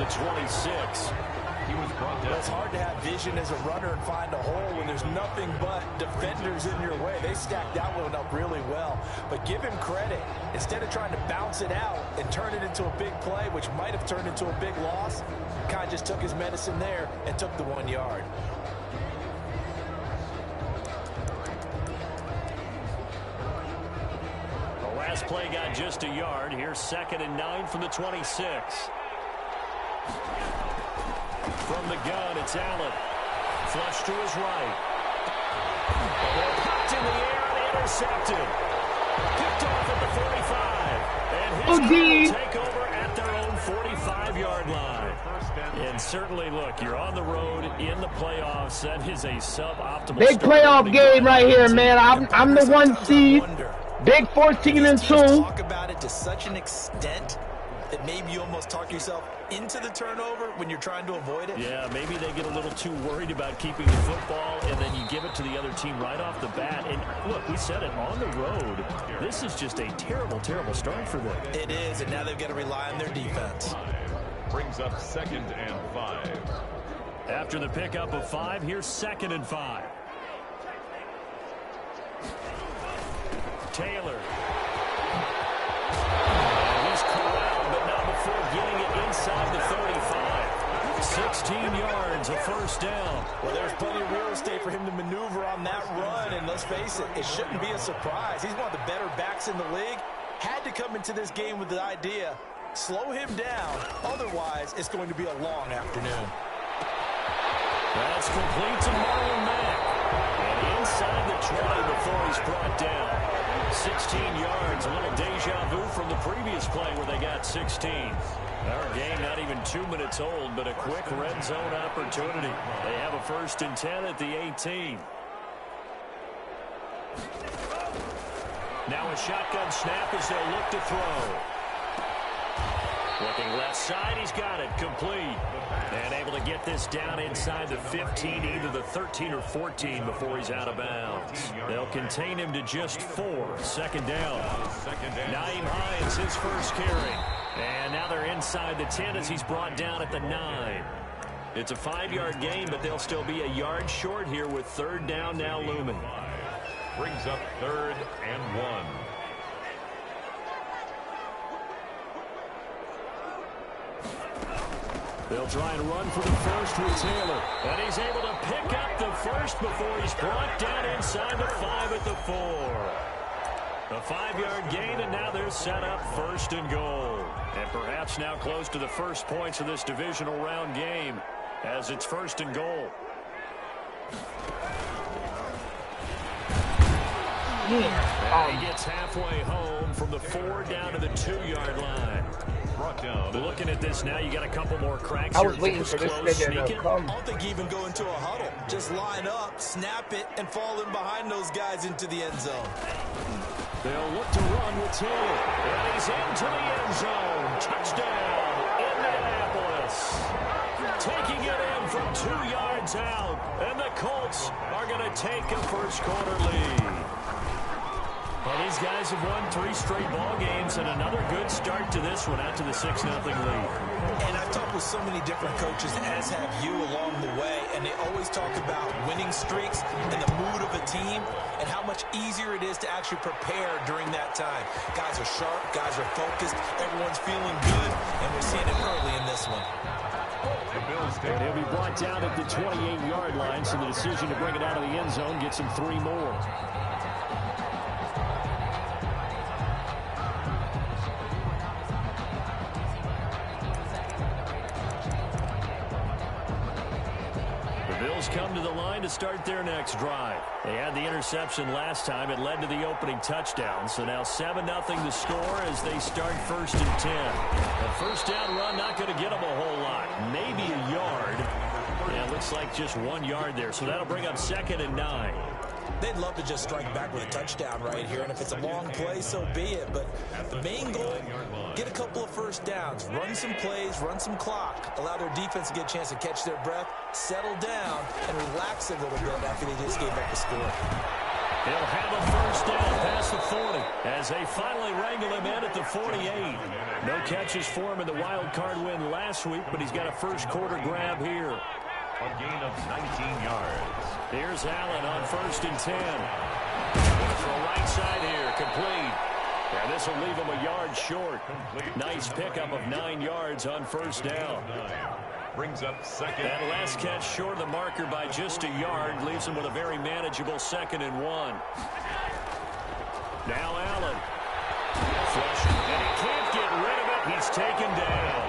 the 26. It's hard to have vision as a runner and find a hole when there's nothing but defenders in your way. They stacked that one up really well. But give him credit. Instead of trying to bounce it out and turn it into a big play, which might have turned into a big loss, kind of just took his medicine there and took the 1 yard. The last play got just a yard. Here's 2nd and 9 from the 26. From the gun, it's Allen. Flush to his right. They're popped in the air and intercepted. Picked off at the 45. And his team will take over at their own 45-yard line. And certainly, look, you're on the road in the playoffs. That is a suboptimal big playoff game right here, man. I'm the 1 seed. Big 14-2. Talk about it to such an extent that maybe you almost talk yourself into the turnover when you're trying to avoid it. Yeah, maybe they get a little too worried about keeping the football, and then you give it to the other team right off the bat. And look, we said it, on the road, this is just a terrible, terrible start for them. It is, and now they've got to rely on their defense. Brings up 2nd and 5. After the pickup of 5, here's 2nd and 5. Taylor. Getting it inside the 35. 16 yards, a first down. Well, there's plenty of real estate for him to maneuver on that run, and let's face it, it shouldn't be a surprise. He's one of the better backs in the league. Had to come into this game with the idea, slow him down, otherwise it's going to be a long afternoon. That's complete to Marlon Mack. And inside the 20 before he's brought down. 16 yards, a little deja vu from the previous play where they got 16. Our game not even 2 minutes old, but a quick red zone opportunity. They have a 1st and 10 at the 18. Now a shotgun snap as they'll look to throw. Looking left side, he's got it, complete. And able to get this down inside the 15, either the 13 or 14 before he's out of bounds. They'll contain him to just 4. 2nd down. Naeem Hines, his first carry. And now they're inside the 10 as he's brought down at the 9. It's a 5-yard gain, but they'll still be a yard short here with 3rd down now looming. Brings up 3rd and 1. They'll try and run for the first with Taylor. And he's able to pick up the first before he's brought down inside the 5 at the 4. A 5-yard gain, and now they're set up 1st and goal. And perhaps now close to the first points of this divisional round game as it's 1st and goal. And he gets halfway home from the 4 down to the 2-yard line. Brought down. Looking at this now, you got a couple more cracks. I was waiting for this nigga to come. I don't think even go into a huddle. Just line up, snap it, and fall in behind those guys into the end zone. They'll look to run with Taylor. And he's into the end zone. Touchdown, Indianapolis. Taking it in from 2 yards out. And the Colts are going to take a first-quarter lead. Well, these guys have won 3 straight ball games, and another good start to this one out to the 6-0 lead. And I've talked with so many different coaches, as have you along the way, and they always talk about winning streaks and the mood of a team and how much easier it is to actually prepare during that time. Guys are sharp, guys are focused, everyone's feeling good, and we're seeing it early in this one. And he'll be brought down at the 28-yard line, so the decision to bring it out of the end zone gets him 3 more. Come to the line to start their next drive. They had the interception last time. It led to the opening touchdown. So now 7-0 the score as they start 1st and 10. A first down run not going to get them a whole lot. Maybe a yard. Yeah, it looks like just 1 yard there. So that'll bring up 2nd and 9. They'd love to just strike back with a touchdown right here, and if it's a long play, so be it. But the main goal, get a couple of first downs, run some plays, run some clock, allow their defense to get a chance to catch their breath, settle down, and relax a little bit after they just gave up a score. He'll have a first down past the 40 as they finally wrangle him in at the 48. No catches for him in the wild card win last week, but he's got a first quarter grab here. A gain of 19 yards. Here's Allen on 1st and 10. For a right side here, complete. And this will leave him a yard short. Nice pickup of 9 yards on first down. Brings up second. That last catch short of the marker by just a yard leaves him with a very manageable 2nd and 1. Now Allen. Flush, and he can't get rid of it. He's taken down.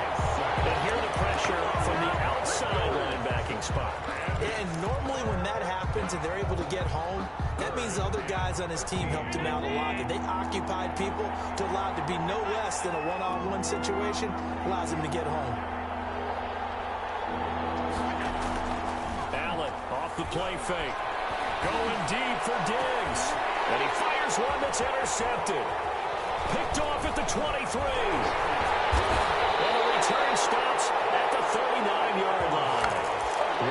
And here the pressure from the outside linebacking spot. And normally when that happens and they're able to get home, that means the other guys on his team helped him out a lot. That they occupied people to allow it to be no less than a one-on-one situation allows him to get home. Allen off the play fake. Going deep for Diggs. And he fires one that's intercepted. Picked off at the 23. And the return stops at the 39-yard line.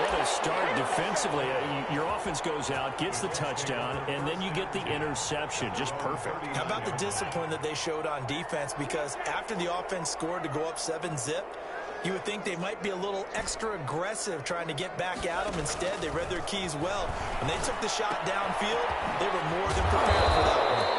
What a start defensively. Your offense goes out, gets the touchdown, and then you get the interception. Just perfect. How about the discipline that they showed on defense? Because after the offense scored to go up 7-zip, you would think they might be a little extra aggressive trying to get back at them. Instead, they read their keys well. When they took the shot downfield, they were more than prepared for that one.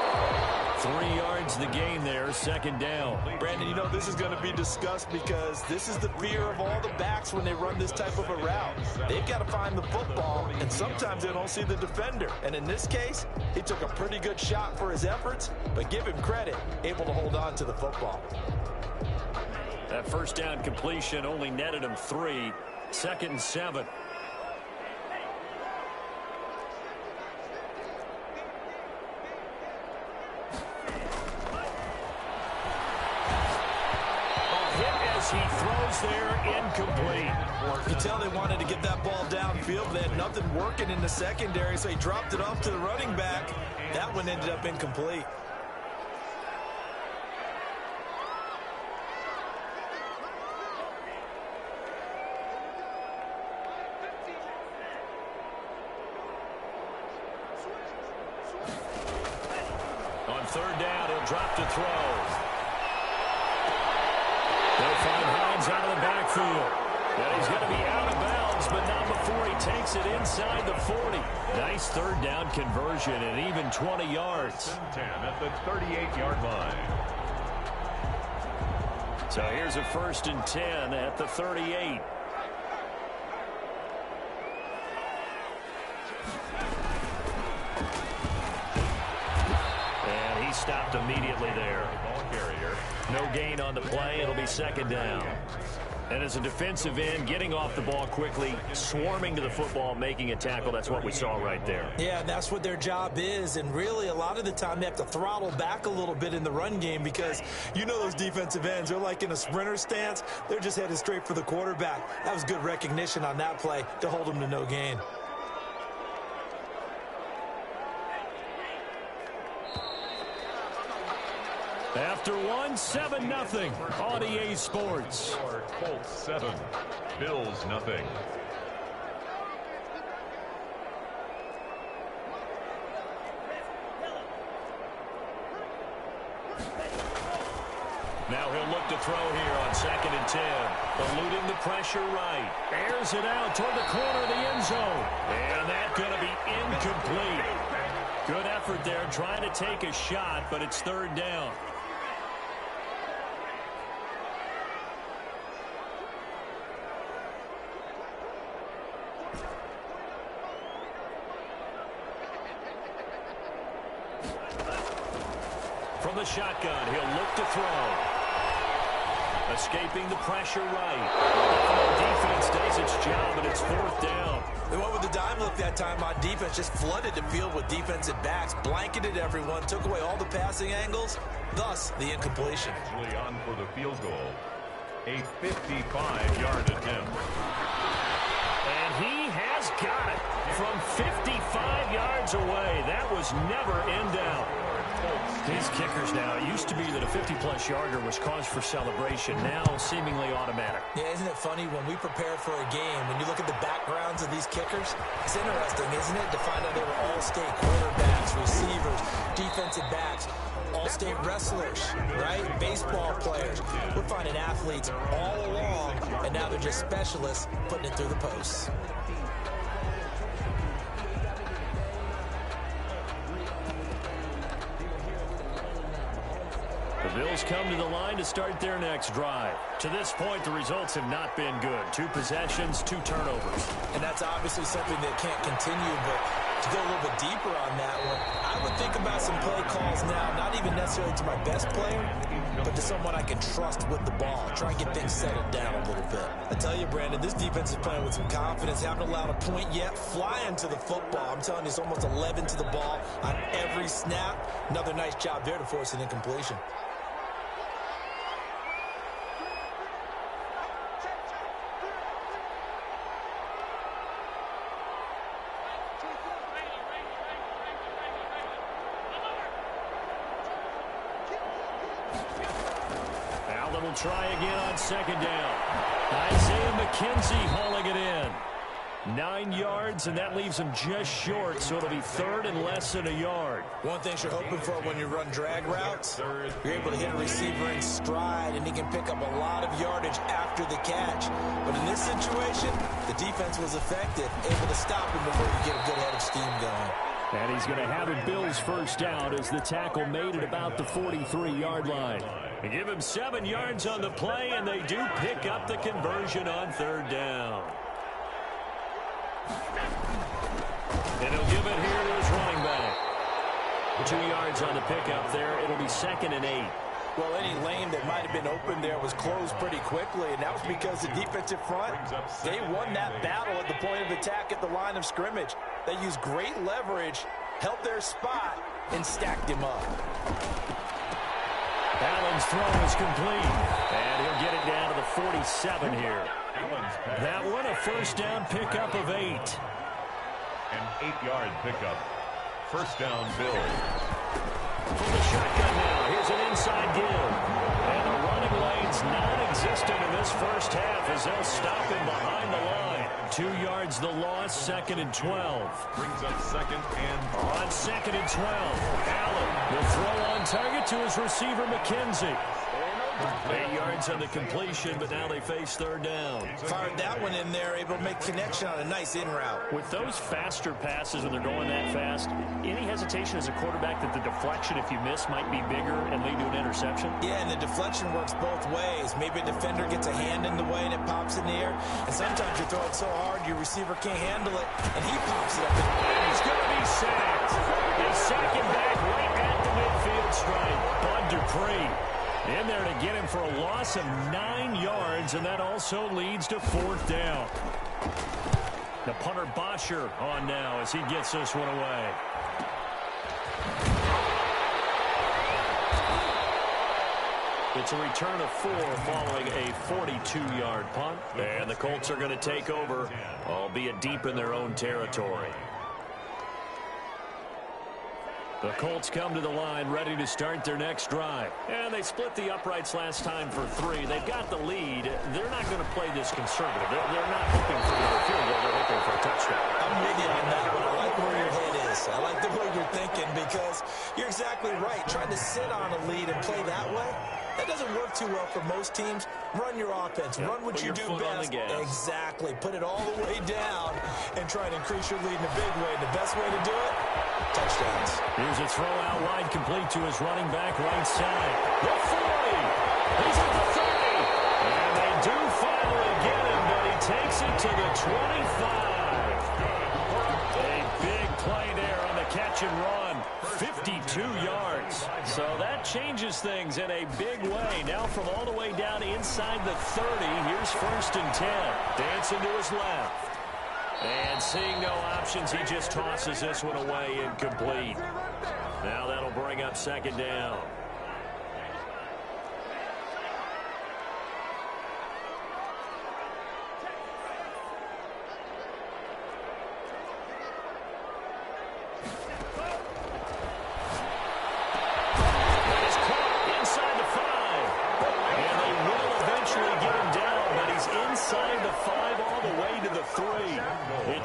3 yards the gain there, 2nd down. Brandon, you know, this is going to be discussed because this is the fear of all the backs when they run this type of a route. They've got to find the football, and sometimes they don't see the defender. And in this case, he took a pretty good shot for his efforts, but give him credit, able to hold on to the football. That first down completion only netted him 3. 2nd and 7. He throws there, incomplete. You can tell they wanted to get that ball downfield, but they had nothing working in the secondary, so he dropped it off to the running back. That one ended up incomplete. On 3rd down, he'll drop to throw. They'll find Hines out of the backfield. And he's going to be out of bounds, but not before he takes it inside the 40. Nice 3rd down conversion and even 20 yards. 10 at the 38-yard line. So here's a 1st and 10 at the 38. And he stopped immediately there. Ball carrier. No gain on the play. It'll be 2nd down. And as a defensive end, getting off the ball quickly, swarming to the football, making a tackle, that's what we saw right there. Yeah, that's what their job is. And really, a lot of the time, they have to throttle back a little bit in the run game because you know those defensive ends, they're like in a sprinter stance. They're just headed straight for the quarterback. That was good recognition on that play to hold them to no gain. After 7-0 on EA Sports. Colts 7, Bills nothing. Now he'll look to throw here on 2nd and 10. Eluding the pressure right. Airs it out toward the corner of the end zone. And that's going to be incomplete. Good effort there trying to take a shot, but it's 3rd down. From the shotgun, he'll look to throw. Escaping the pressure right. The defense does its job, and it's 4th down. They went with the dime look that time on defense, just flooded the field with defensive backs, blanketed everyone, took away all the passing angles, thus the incompletion. Actually on for the field goal. A 55-yard attempt. And he has got it from 55 yards away. That was never in doubt. These kickers now, it used to be that a 50-plus yarder was cause for celebration, now seemingly automatic. Yeah, isn't it funny when we prepare for a game, when you look at the backgrounds of these kickers, it's interesting, isn't it, to find out they were all-state quarterbacks, receivers, defensive backs, all-state wrestlers, right? Baseball players. We're finding athletes all along, and now they're just specialists putting it through the posts. The Bills come to the line to start their next drive. To this point, the results have not been good. 2 possessions, 2 turnovers. And that's obviously something that can't continue, but to go a little bit deeper on that one, I would think about some play calls now, not even necessarily to my best player, but to someone I can trust with the ball. Try and get things settled down a little bit. I tell you, Brandon, this defense is playing with some confidence. Haven't allowed a point yet. Flying to the football. I'm telling you, it's almost 11 to the ball on every snap. Another nice job there to force an incompletion. Try again on second down. Isaiah McKenzie hauling it in. 9 yards, and that leaves him just short, so it'll be third and less than a yard. One thing you're hoping for when you run drag routes, you're able to hit a receiver in stride, and he can pick up a lot of yardage after the catch. But in this situation, the defense was effective, able to stop him before you get a good head of steam going. And he's going to have a Bills first down as the tackle made at about the 43-yard line. They give him 7 yards on the play, and they do pick up the conversion on third down. And he'll give it here to his running back. 2 yards on the pickup there. It'll be 2nd and 8. Well, any lane that might have been open there was closed pretty quickly, and that was because the defensive front, they won that battle at the point of attack at the line of scrimmage. They used great leverage, held their spot, and stacked him up. Allen's throw is complete, and he'll get it down to the 47 here. That one a first down pickup of 8. An 8-yard pickup. First down, Bills. From the shotgun now, here's an inside give. And the running lane's non-existent in this first half as they'll stop him behind the line. 2 yards the loss, 2nd and 12. Brings up 2nd and... On 2nd and 12, Allen will throw on target to his receiver, McKenzie. 8 yards on the completion, but now they face third down. Fired that one in there, able to make connection on a nice in route. With those faster passes when they're going that fast, any hesitation as a quarterback that the deflection, if you miss, might be bigger and lead to an interception? Yeah, and the deflection works both ways. Maybe a defender gets a hand in the way and it pops in the air. And sometimes you throw it so hard your receiver can't handle it, and he pops it up. He's going to be sacked. They sack him back right at the midfield stripe. Bud Dupree in there to get him for a loss of 9 yards, and that also leads to 4th down. The punter Bosher on now as he gets this one away. It's a return of 4 following a 42-yard punt, and the Colts are going to take over, albeit deep in their own territory. The Colts come to the line ready to start their next drive. And they split the uprights last time for 3. They've got the lead. They're not going to play this conservative. They're not hoping for another field goal. They're hoping for a touchdown. I'm with you on that one. I like where your head is. I like the way you're thinking because you're exactly right. Trying to sit on a lead and play that way, that doesn't work too well for most teams. Run your offense. Run what you do best. Exactly. Put it all the way down and try to increase your lead in a big way. And the best way to do it, touchdowns. Here's a throw out wide complete to his running back right side. The 40. He's at the 30. And they do finally get him, but he takes it to the 25. A big play there on the catch and run. 52 yards. So that changes things in a big way. Now from all the way down inside the 30, here's 1st and 10. Dancing to his left. And seeing no options, he just tosses this one away incomplete. Now that'll bring up 2nd down.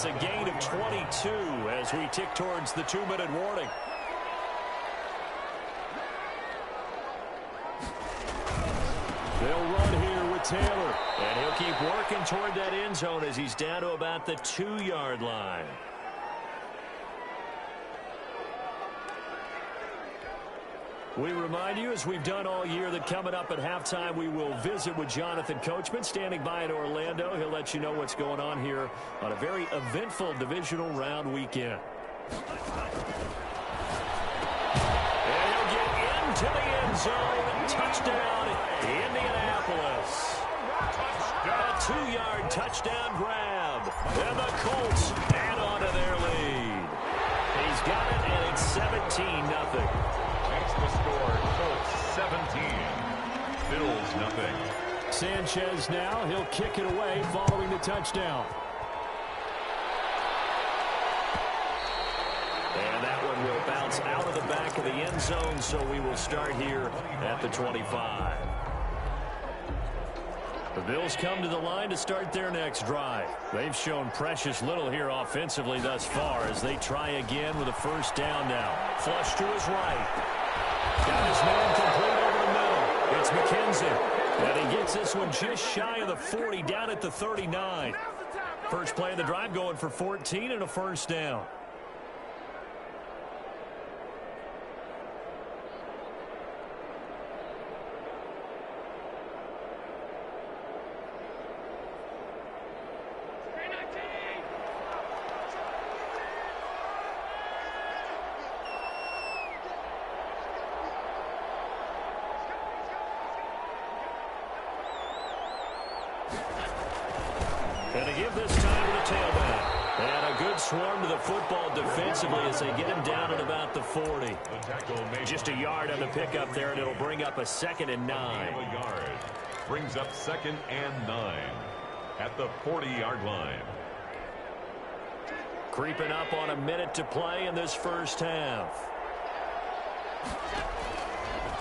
It's a gain of 22 as we tick towards the 2-minute warning. They'll run here with Taylor, and he'll keep working toward that end zone as he's down to about the 2-yard line. We remind you, as we've done all year, that coming up at halftime, we will visit with Jonathan Coachman, standing by in Orlando. He'll let you know what's going on here on a very eventful divisional round weekend. And he'll get into the end zone. Touchdown, Indianapolis. A 2-yard touchdown grab. And the Colts add on to their lead. He's got it, and it's 17-0. The score, Colts 17, Bills nothing. Sanchez now, he'll kick it away following the touchdown. And that one will bounce out of the back of the end zone, so we will start here at the 25. The Bills come to the line to start their next drive. They've shown precious little here offensively thus far as they try again with a first down now. Flush to his right. Got his man complete over the middle. It's McKenzie. And he gets this one just shy of the 40, down at the 39. First play of the drive going for 14 and a first down. And to give this time to the tailback. And a good swarm to the football defensively as they get him down at about the 40. Just a yard on the pickup there, and it'll bring up a 2nd and 9. A yard. Brings up 2nd and 9 at the 40-yard line. Creeping up on a minute to play in this first half.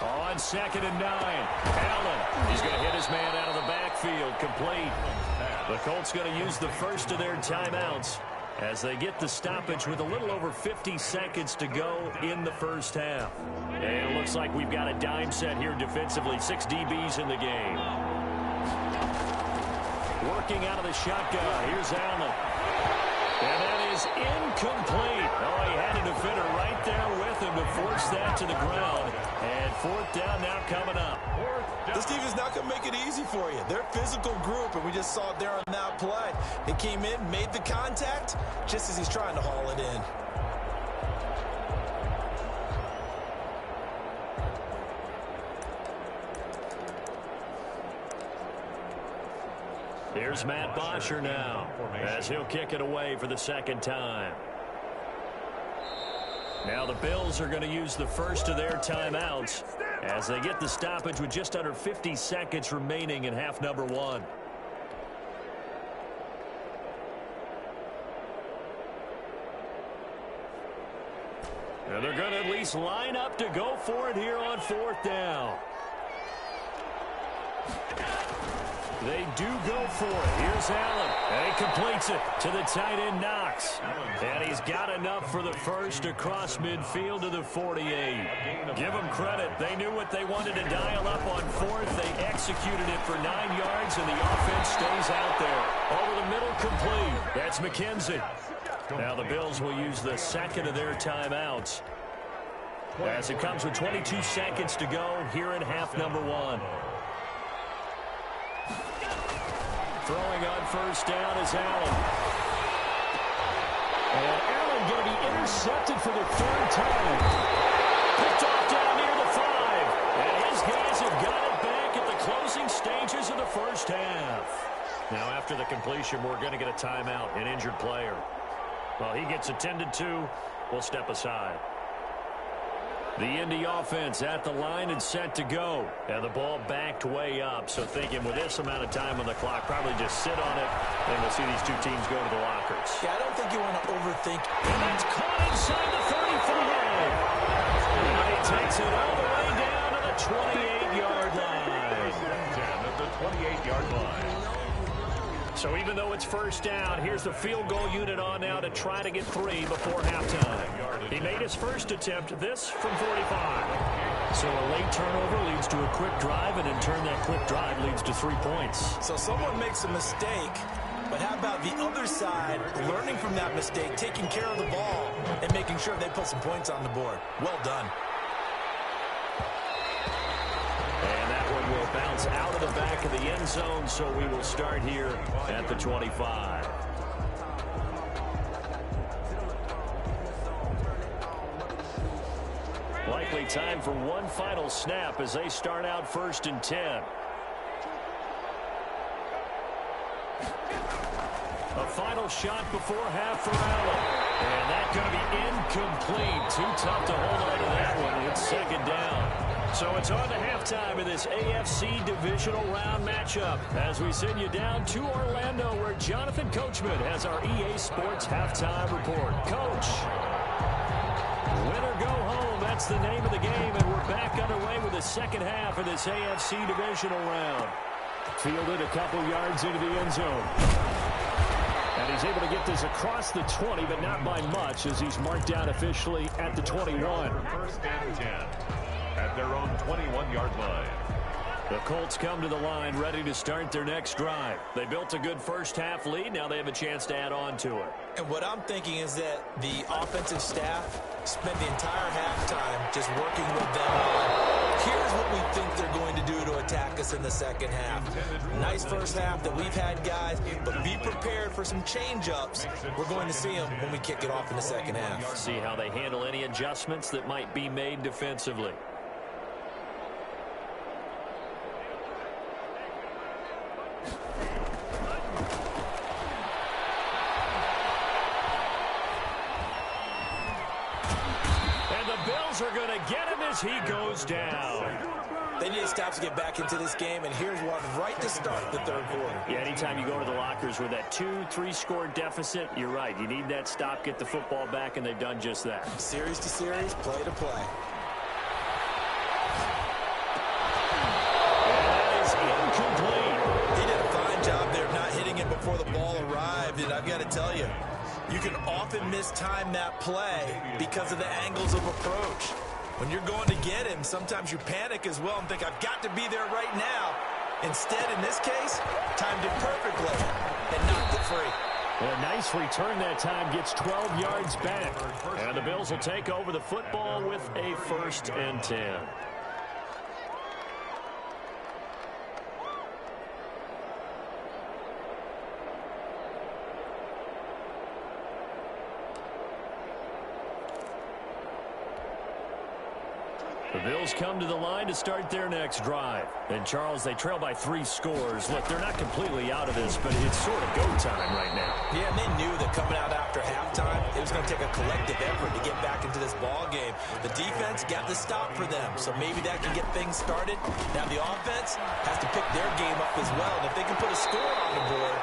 On 2nd and 9. Allen. He's going to hit his man out of the backfield. Complete. The Colts going to use the first of their timeouts as they get the stoppage with a little over 50 seconds to go in the first half. And it looks like we've got a dime set here defensively. 6 DBs in the game. Working out of the shotgun. Here's Allen. And that is incomplete. Oh, he had a defender right there with him to force that to the ground. And 4th down now coming up. This defense not going to make it easy for you. They're a physical group, and we just saw it there on that play. They came in, made the contact, just as he's trying to haul it in. Here's Matt Bosher now as he'll kick it away for the 2nd time. Now the Bills are going to use the first of their timeouts as they get the stoppage with just under 50 seconds remaining in half number 1. And they're going to at least line up to go for it here on 4th down. They do go for it. Here's Allen. And he completes it to the tight end, Knox. And he's got enough for the first across midfield to the 48. Give them credit. They knew what they wanted to dial up on 4th. They executed it for 9 yards, and the offense stays out there. Over the middle, complete. That's McKenzie. Now the Bills will use the 2nd of their timeouts as it comes with 22 seconds to go here in half number 1. Throwing on first down is Allen. And Allen going to be intercepted for the 3rd time. Picked off down near the 5. And his guys have got it back at the closing stages of the first half. Now after the completion, we're going to get a timeout, an injured player. Well, he gets attended to. We'll step aside. The Indy offense at the line and set to go. And the ball backed way up. So thinking with this amount of time on the clock, probably just sit on it. And we'll see these two teams go to the lockers. Yeah, I don't think you want to overthink. And that's caught inside the 35. And he takes it all the way down to the 28-yard line. At the 28-yard line. So even though it's first down, here's the field goal unit on now to try to get 3 before halftime. He made his first attempt, this from 45. So a late turnover leads to a quick drive, and in turn that quick drive leads to 3 points. So someone makes a mistake, but how about the other side learning from that mistake, taking care of the ball, and making sure they put some points on the board? Well done. And that one will bounce out of the back of the end zone, so we will start here at the 25. Likely time for one final snap as they start out 1st and 10. A final shot before half for Allen. And that's going to be incomplete. Too tough to hold on to that one. It's 2nd down. So it's on to halftime in this AFC divisional round matchup as we send you down to Orlando where Jonathan Coachman has our EA Sports halftime report. Coach, win or go home, that's the name of the game, and we're back underway with the second half of this AFC divisional round. Fielded a couple yards into the end zone. And he's able to get this across the 20, but not by much as he's marked down officially at the 21. 1st and 10. At their own 21-yard line. The Colts come to the line ready to start their next drive. They built a good first half lead. Now they have a chance to add on to it. And what I'm thinking is that the offensive staff spent the entire halftime just working with them on, here's what we think they're going to do to attack us in the second half. Nice first half that we've had, guys, but be prepared for some change-ups. We're going to see them when we kick it off in the second half. See how they handle any adjustments that might be made defensively. Are going to get him as he goes down. They need to stop to get back into this game, and here's one right to start the third quarter. Yeah, anytime you go to the lockers with that 2-3 score deficit, you're right. You need that stop, get the football back, and they've done just that. Series to series, play to play. And that is incomplete. He did a fine job there not hitting it before the ball arrived, and I've got to tell you, you can often mistime that play because of the angles of approach. When you're going to get him, sometimes you panic as well and think, I've got to be there right now. Instead, in this case, timed it perfectly and knocked it free. Well, a nice return that time, gets 12 yards back. And the Bills will take over the football with a 1st and 10. The Bills come to the line to start their next drive. And, Charles, they trail by 3 scores. Look, they're not completely out of this, but it's sort of go time right now. Yeah, and they knew that coming out after halftime, it was going to take a collective effort to get back into this ball game. The defense got the stop for them, so maybe that can get things started. Now the offense has to pick their game up as well, and if they can put a score on the board,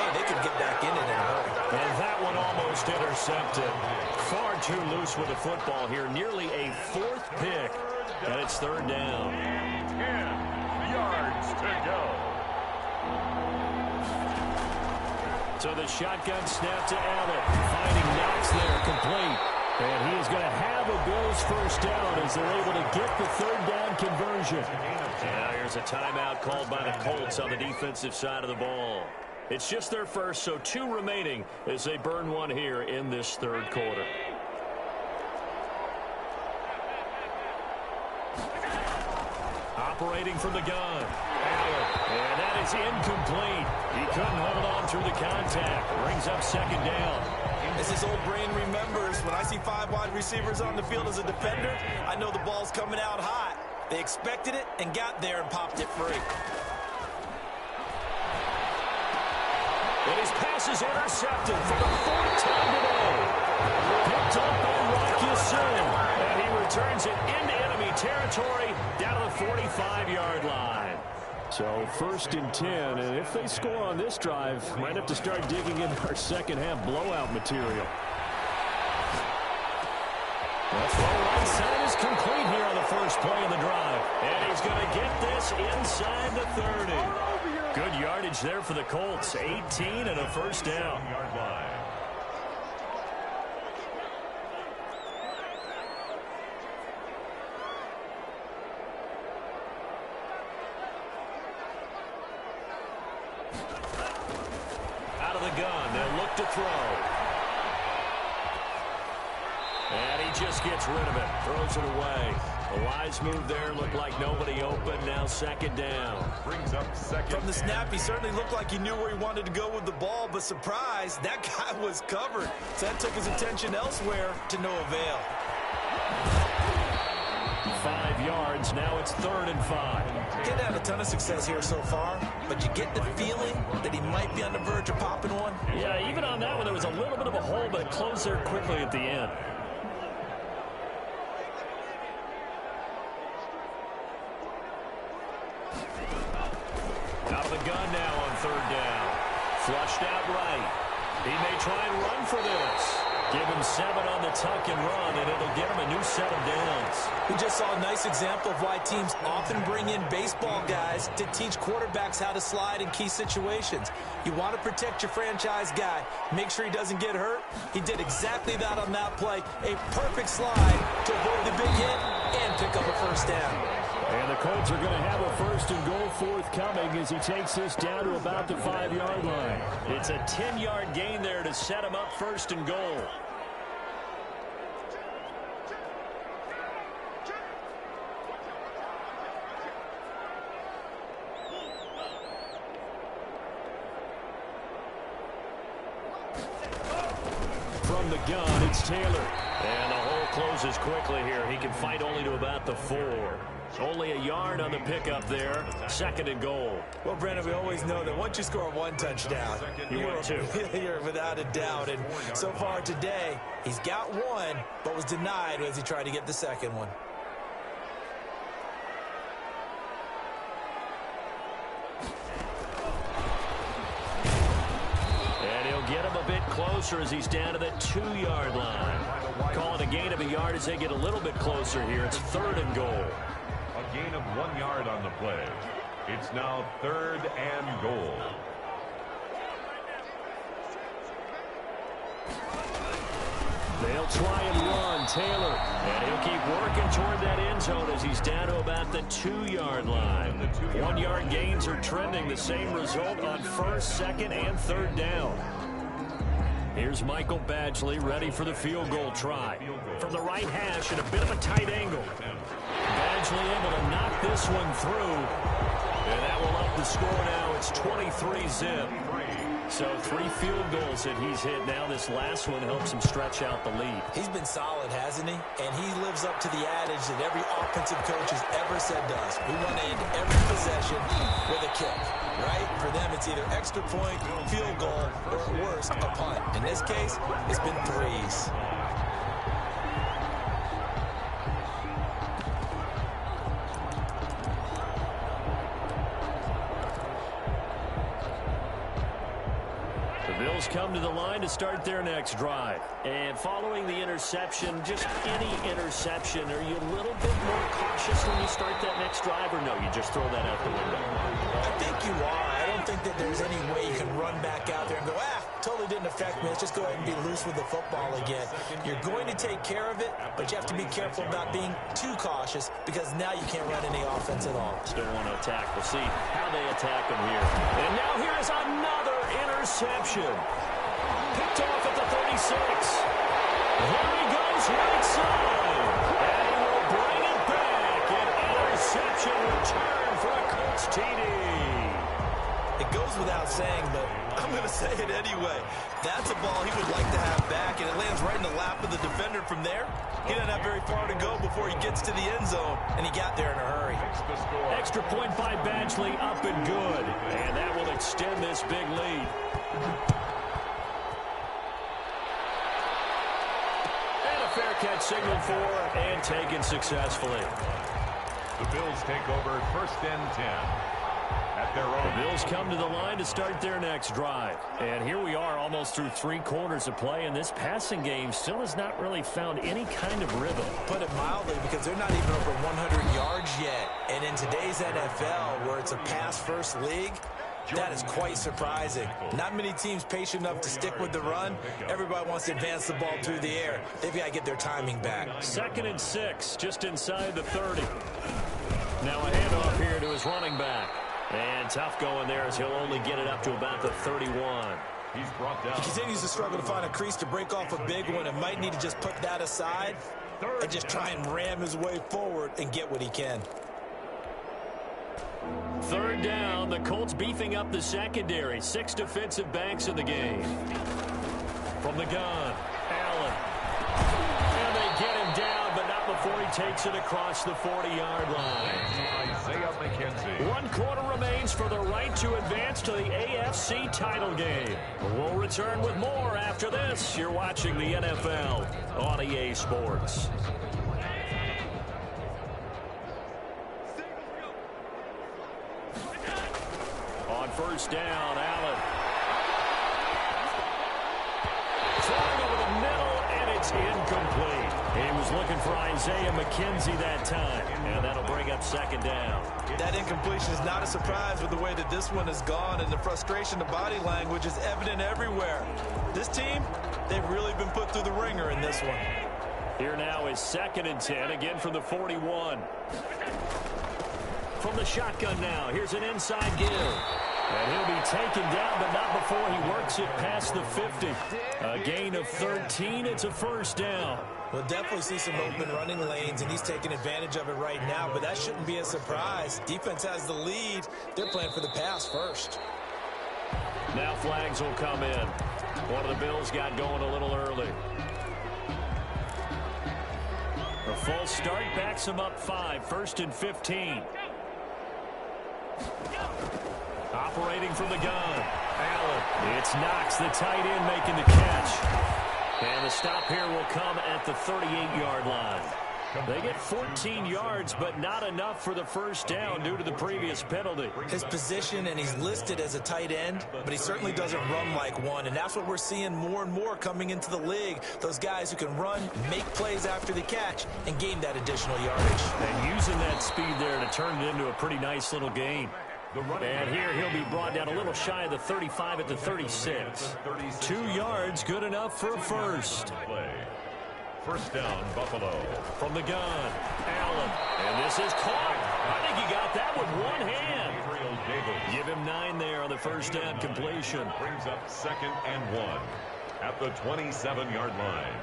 hey, they could get back in it in a hurry. And that one almost intercepted. Far too loose with the football here. Nearly a 4th pick. And it's 3rd down. 10 yards to go. So the shotgun snap to Allen. Finding Knox there, complete. And he is going to have a Bills 1st down as they're able to get the 3rd down conversion. Now here's a timeout called by the Colts on the defensive side of the ball. It's just their first, so 2 remaining as they burn one here in this 3rd quarter. Operating from the gun. Allen. And that is incomplete. He couldn't hold on through the contact. Brings up 2nd down. As his old brain remembers, when I see 5 wide receivers on the field as a defender, I know the ball's coming out hot. They expected it and got there and popped it free. And his pass is intercepted for the 4th time today. Picked up by Rocky Sin. And he returns it into enemy territory down to the 45-yard line. So 1st and 10, and if they score on this drive, might have to start digging in our second half blowout material. The throw right side is complete here on the first play of the drive. And he's going to get this inside the 30. Good yardage there for the Colts. 18 and a first down. Out of the gun. They'll look to throw. And he just gets rid of it. Throws it away. The wise move there. Looked like nobody open. Now second down. Brings up second. From the snap, he certainly looked like he knew where he wanted to go with the ball, but surprise, that guy was covered. So that took his attention elsewhere to no avail. 5 yards. Now it's 3rd and 5. Didn't have a ton of success here so far, but you get the feeling that he might be on the verge of popping one. Yeah, even on that one, there was a little bit of a hole, but it closed there quickly at the end. Out of the gun now on 3rd down. Flushed out right. He may try and run for this. Give him 7 on the tuck and run, and it'll get him a new set of downs. We just saw a nice example of why teams often bring in baseball guys to teach quarterbacks how to slide in key situations. You want to protect your franchise guy. Make sure he doesn't get hurt. He did exactly that on that play. A perfect slide to avoid the big hit and pick up a first down. And the Colts are going to have a 1st and goal forthcoming as he takes this down to about the 5-yard line. It's a 10-yard gain there to set him up 1st and goal. From the gun, it's Taylor. And the hole closes quickly here. He can fight only to about the 4. Only a yard on the pickup there. 2nd and goal. Well, Brandon, we always know that once you score 1 touchdown, you're 2. You're without a doubt. And so far today, he's got 1, but was denied as he tried to get the 2nd one. Get him a bit closer as he's down to the 2-yard line. Call it a gain of a yard as they get a little bit closer here. It's 3rd and goal. A gain of 1 yard on the play. It's now 3rd and goal. They'll try and run. Taylor. And he'll keep working toward that end zone as he's down to about the 2-yard line. 1-yard gains are trending. The same result on 1st, 2nd, and 3rd down. Here's Michael Badgley ready for the field goal try. From the right hash at a bit of a tight angle. Badgley able to knock this one through. And that will up the score now. It's 23-zip. So 3 field goals that he's hit now. This last one helps him stretch out the lead. He's been solid, hasn't he? And he lives up to the adage that every offensive coach has ever said to us. We want to end every possession with a kick, right? For them, it's either extra point, field goal, or at worst, a punt. In this case, it's been 3s. Bills come to the line to start their next drive. And following the interception, just any interception, are you a little bit more cautious when you start that next drive, or no, you just throw that out the window? I think you are. I don't think that there's any way you can run back out there and go, totally didn't affect me. Let's just go ahead and be loose with the football again. You're going to take care of it, but you have to be careful about being too cautious because now you can't run any offense at all. Still want to attack. We'll see how they attack him here. And now here's another interception. Picked off at the 36. Here he goes right side. And he will bring it back. An interception return for a Colts TD. It goes without saying, but I'm going to say it anyway. That's a ball he would like to have back, and it lands right in the lap of the defender from there. He doesn't have very far to go before he gets to the end zone, and he got there in a hurry. Extra point by Badgley, up and good. And that will extend this big lead. And a fair catch signaled for and taken successfully. The Bills take over 1st and 10. The Bills come to the line to start their next drive. And here we are almost through 3 quarters of play, and this passing game still has not really found any kind of rhythm. Put it mildly, because they're not even over 100 yards yet. And in today's NFL, where it's a pass-first league, That is quite surprising. Not many teams patient enough to stick with the run. Everybody wants to advance the ball through the air. They've got to get their timing back. 2nd and 6, just inside the 30. Now a handoff here to his running back. And tough going there as he'll only get it up to about the 31. He's brought down. He continues to struggle to find a crease to break off a big one and might need to just put that aside and just try and ram his way forward and get what he can. 3rd down, the Colts beefing up the secondary. 6 defensive backs in the game. From the gun, Allen. And they get him down, but not before he takes it across the 40-yard line. Isaiah McKenzie. 1 quarter remains for the right to advance to the AFC title game. We'll return with more after this. You're watching the NFL on EA Sports. On 1st down, Allen. Throwing over the middle, and it's incomplete. He was looking for Isaiah McKenzie that time, and that'll bring up 2nd down. That incompletion is not a surprise with the way that this one has gone, and the frustration, the body language is evident everywhere. This team, they've really been put through the ringer in this one. Here now is 2nd and 10, again from the 41. From the shotgun now, here's an inside give. And he'll be taken down, but not before he works it past the 50. A gain of 13, it's a 1st down. We'll definitely see some open running lanes, and he's taking advantage of it right now, but that shouldn't be a surprise. Defense has the lead. They're playing for the pass first. Now flags will come in. One of the Bills got going a little early. A false start backs him up 5, 1st and 15. Operating from the gun, Allen. It's Knox, the tight end, making the catch. And the stop here will come at the 38-yard line. They get 14 yards, but not enough for the 1st down due to the previous penalty. His position, and he's listed as a tight end, but he certainly doesn't run like one, and that's what we're seeing more and more coming into the league. Those guys who can run, make plays after the catch, and gain that additional yardage. And using that speed there to turn it into a pretty nice little game. And here he'll be brought down a little shy of the 35 at the 36. 2 yards, good enough for a 1st. 1st down, Buffalo. From the gun, Allen. And this is caught. I think he got that with one hand. Give him 9 there on the 1st down completion. Brings up 2nd and 1 at the 27-yard line.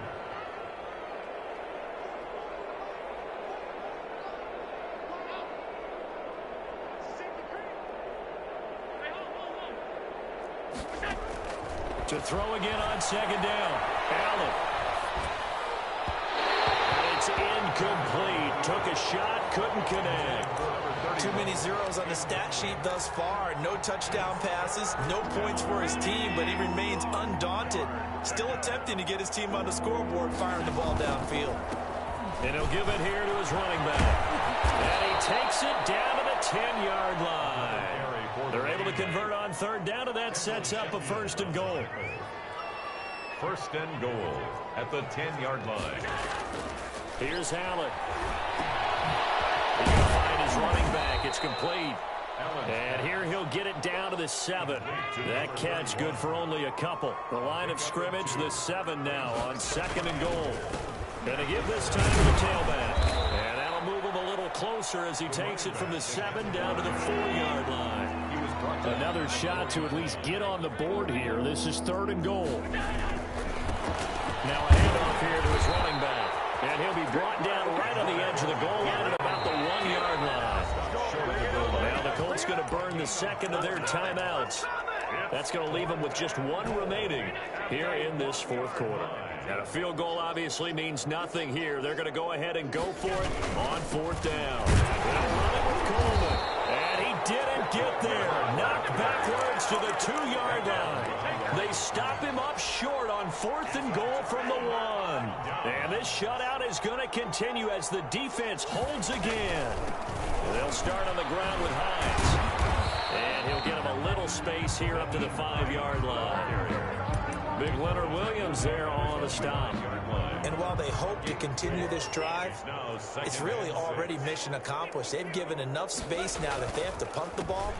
To throw again on 2nd down, Allen. And it's incomplete. Took a shot, couldn't connect. Too many zeros on the stat sheet thus far. No touchdown passes, no points for his team, but he remains undaunted. Still attempting to get his team on the scoreboard, firing the ball downfield. And he'll give it here to his running back. And he takes it down to the 10-yard line. They're able to convert on 3rd down, and that sets up a 1st and goal. 1st and goal at the 10-yard line. Here's Allen. He's going to find his running back. It's complete. And here he'll get it down to the 7. That catch good for only a couple. The line of scrimmage, the 7 now on 2nd and goal. And to give this time to the tailback. And that'll move him a little closer as he takes it from the 7 down to the 4-yard line. Another shot to at least get on the board here. This is 3rd and goal. Now a handoff here to his running back. And he'll be brought down right on the edge of the goal line at about the 1-yard line. Now the Colts going to burn the 2nd of their timeouts. That's going to leave them with just 1 remaining here in this 4th quarter. And a field goal obviously means nothing here. They're going to go ahead and go for it on 4th down. They'll run it with Coleman. And he didn't get there. Knocked backwards to the 2-yard line. They stop him up short on 4th and goal from the 1. And this shutout is going to continue as the defense holds again. They'll start on the ground with Hines. And he'll get him a little space here up to the 5-yard line. Big Leonard Williams there on the stop. And while they hope to continue this drive, it's really already mission accomplished. They've given enough space now that they have to punt the ball.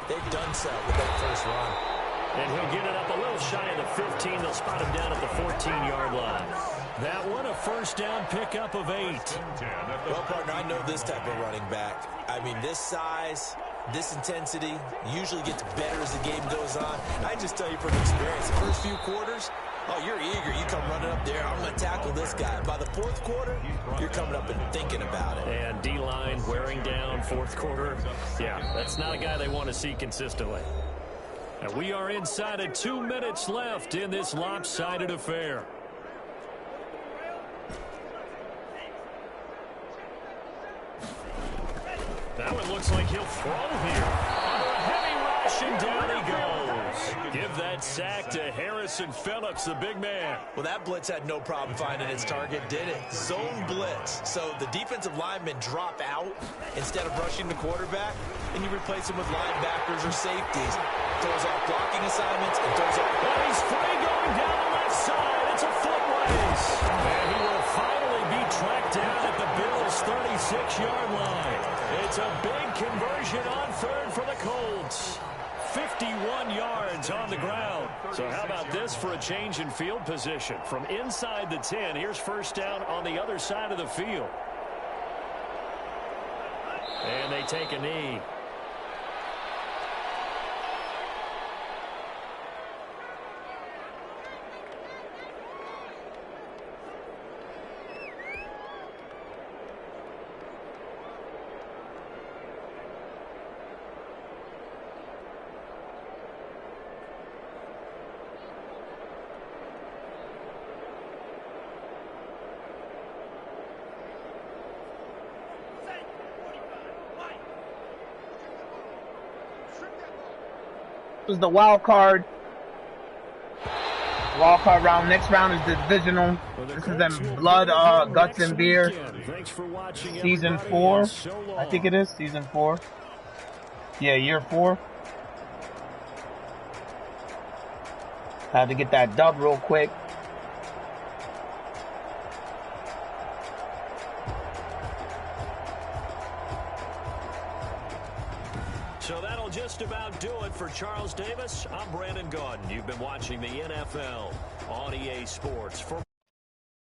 They've done so with that first run. And he'll get it up a little shy of the 15. They'll spot him down at the 14-yard line. That one, a first down pickup of 8. Well, partner, I know this type of running back. I mean, this size, this intensity usually gets better as the game goes on. I just tell you from experience, the first few quarters, oh, you're eager. You come running up there, I'm going to tackle this guy. By the fourth quarter, you're coming up and thinking about it. And D-line wearing down fourth quarter. Yeah, that's not a guy they want to see consistently. And we are inside of 2 minutes left in this lopsided affair. That one looks like he'll throw here. Under a heavy rush, and down he goes. Give that sack to Harrison Phillips, the big man. Well, that blitz had no problem finding its target, did it? Zone blitz. So the defensive linemen drop out instead of rushing the quarterback, and you replace them with linebackers or safeties. Throws off blocking assignments and throws off. And he's free going down the left side. It's a foot race. And he will finally be tracked down at the Bills' 36-yard line. It's a big conversion on third for the Colts. 51 yards on the ground. So how about this for a change in field position? From inside the 10, here's first down on the other side of the field. And they take a knee. Is the wild card round. Next round is the divisional. This is in blood, guts, and beer. Season 4, I think it is. Season 4. Yeah, year 4. Had to get that dub real quick. So that'll just about do it for Charles Davis. I'm Brandon Gaudin. You've been watching the NFL on EA Sports.